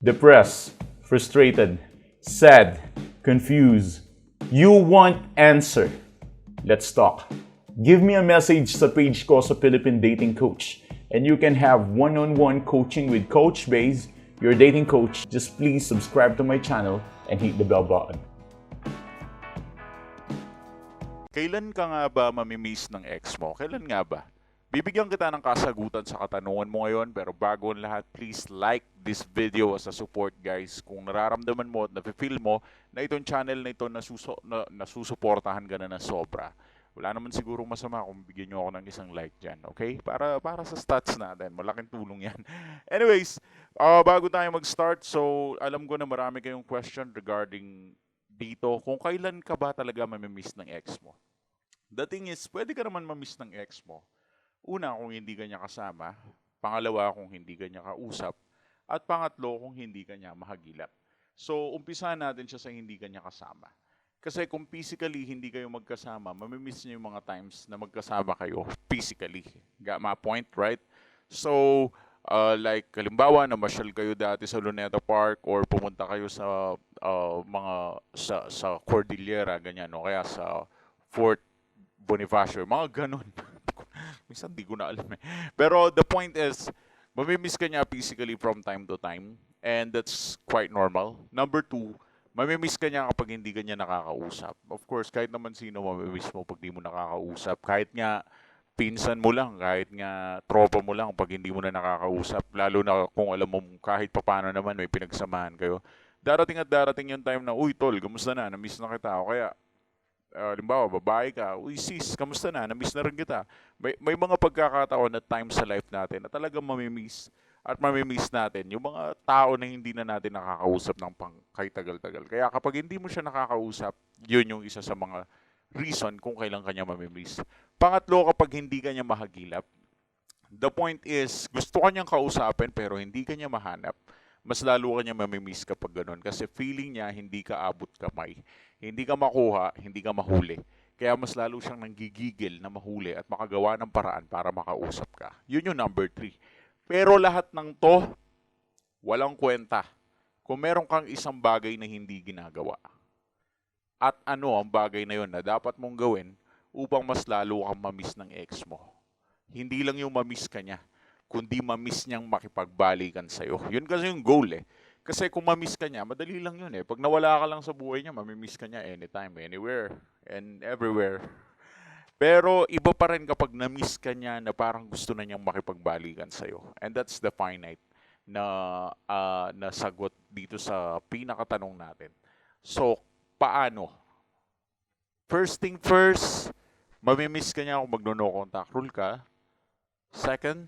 Depressed, frustrated, sad, confused. You want answer. Let's talk. Give me a message sa page ko sa Philippine Dating Coach and you can have one-on-one coaching with Coach Baze, your dating coach. Just please subscribe to my channel and hit the bell button. Kailan ka nga ba mamimiss ng ex mo? Kailan nga ba? Bibigyan kita ng kasagutan sa katanungan mo ngayon, pero bago ang lahat, please like this video as a support, guys. Kung nararamdaman mo at nafe-feel mo na itong channel na ito nasusuportahan ka na ng sobra, wala naman sigurong masama kung bigyan nyo ako ng isang like dyan, okay? Para sa stats natin, malaking tulong yan. Anyways, bago tayo mag-start, so alam ko na marami kayong question regarding dito, kung kailan ka ba talaga mamimiss ng ex mo. The thing is, pwede ka naman mamiss ng ex mo. Una, kung hindi ka niya kasama. Pangalawa, kung hindi ka niya kausap. At pangatlo, kung hindi ka niya mahagilap. So, umpisahan natin siya sa hindi ka niya kasama. Kasi kung physically hindi kayo magkasama, mamimiss niyo yung mga times na magkasama kayo physically. Got my point, right? So, like, halimbawa, namasyal kayo dati sa Luneta Park or pumunta kayo sa sa Cordillera, ganyan, o kaya sa Fort Bonifacio, mga ganun. Minsan di ko na alam eh. Pero the point is, mamimiss ka niya physically from time to time, and that's quite normal. Number two, mamimiss ka niya kapag hindi ka niya nakakausap. Of course, kahit naman sino mamimiss mo pag di mo nakakausap. Kahit nga pinsan mo lang, kahit nga tropa mo lang pag hindi mo na nakakausap. Lalo na kung alam mo kahit papano naman may pinagsamahan kayo. Darating at darating yung time na, uy tol, kamusta na? Namiss na kita. O kaya, halimbawa, babae ka, uy sis, kamusta na? Namiss na rin kita. May mga pagkakataon na time sa life natin na talagang mamimiss at mamimiss natin yung mga tao na hindi na natin nakakausap ng kahit tagal-tagal. Kaya kapag hindi mo siya nakakausap, yun yung isa sa mga reason kung kailan kanya mamimiss. Pangatlo, kapag hindi kanya mahagilap, the point is, gusto kanyang kausapin pero hindi kanya mahanap, mas lalo kanya mamimiss kapag ganun. Kasi feeling niya, hindi ka abot kamay. Hindi ka makuha, hindi ka mahuli. Kaya mas lalo siyang nanggigigil na mahuli at makagawa ng paraan para makausap ka. Yun yung number 3. Pero lahat ng to, walang kwenta. Kung meron kang isang bagay na hindi ginagawa, at ano ang bagay na yun na dapat mong gawin upang mas lalo kang mamiss ng ex mo. Hindi lang yung mamiss ka niya, kundi mamiss niyang makipagbalikan sa'yo. Yun kasi yung goal eh. Kasi kung mamiss ka niya, madali lang yun eh. Pag nawala ka lang sa buhay niya, mamimiss ka niya anytime, anywhere, and everywhere. Pero iba pa rin kapag na-miss ka niya na parang gusto na niyang makipagbalikan sa'yo. And that's the finite na sagot dito sa pinakatanong natin. So, paano? First thing first, mamimiss ka niya kung magno-no contact rule ka. Second,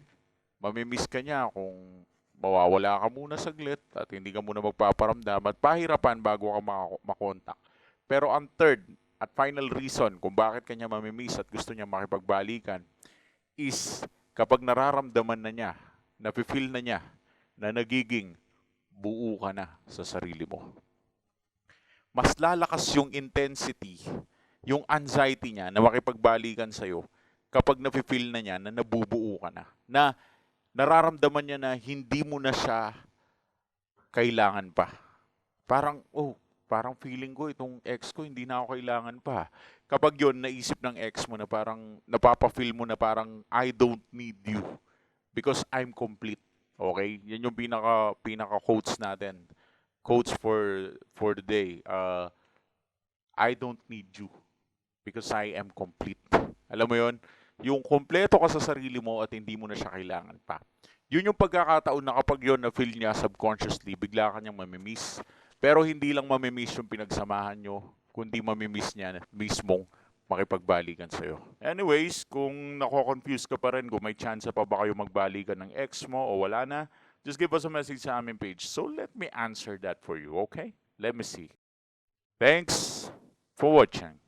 mamimiss ka niya kung mawawala ka muna saglit at hindi ka muna magpaparamdam at pahirapan bago ka makontak. Pero ang third at final reason kung bakit kanya mamimiss at gusto niya makipagbalikan is kapag nararamdaman na niya, nafe-feel na niya na nagiging buo ka na sa sarili mo. Mas lalakas yung intensity, yung anxiety niya na makipagbalikan sa'yo kapag nafe-feel na niya na nabubuo ka na nararamdaman niya na hindi mo na siya kailangan pa. Parang feeling ko itong ex ko hindi na ako kailangan pa. Kapag yon naisip ng ex mo na parang napapa-feel mo na parang I don't need you because I'm complete. Okay? Yan yung pinaka quotes natin. Quotes for the day. I don't need you because I am complete. Alam mo yon? Yung kompleto ka sa sarili mo at hindi mo na siya kailangan pa. Yun yung pagkakataon na kapag yun na-feel niya subconsciously, bigla ka niyang mamimiss. Pero hindi lang mamimiss yung pinagsamahan nyo, kundi mamimiss niya mismong makipagbalikan sa'yo. Anyways, kung nako-confuse ka pa rin, kung may chance pa ba kayo magbalikan ng ex mo o wala na, just give us a message sa aming page. So let me answer that for you, okay? Let me see. Thanks for watching.